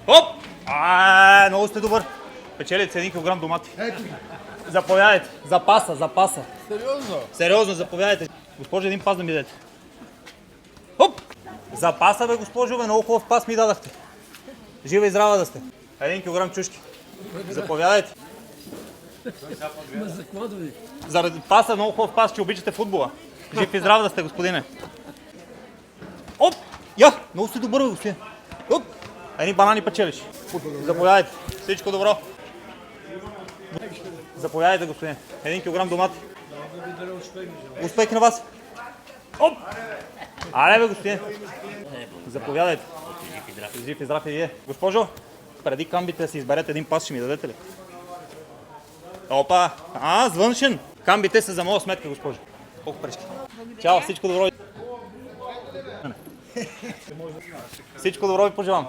Оп! Много сте добър. Печелите 1 кг домати. Заповядайте. Запаса. Сериозно, заповядайте. Госпожо, един пас да ми дадете. Оп! Запаса, бе, госпожо, бе, много хубав пас ми дадахте. Жива и здрава да сте. 1 кг чушки. Заповядайте. Заради паса, много хубав пас, че обичате футбола. Жив и здрав да сте, господине. Оп! Много сте добър, бе, господин. Оп! Едни банани печелиш. Заповядайте. Всичко добро. Заповядайте, господин. 1 кг домати. Успех на вас. Оп! Аре, бе, господин. Заповядайте. Жив и здрав и вие. Госпожо, преди камбите да си изберете един пас, ще ми дадете ли? Опа! С външен. Камбите са за моя сметка, госпожо. Колко пречки. Чао, всичко добро. Всичко добро ви пожелавам.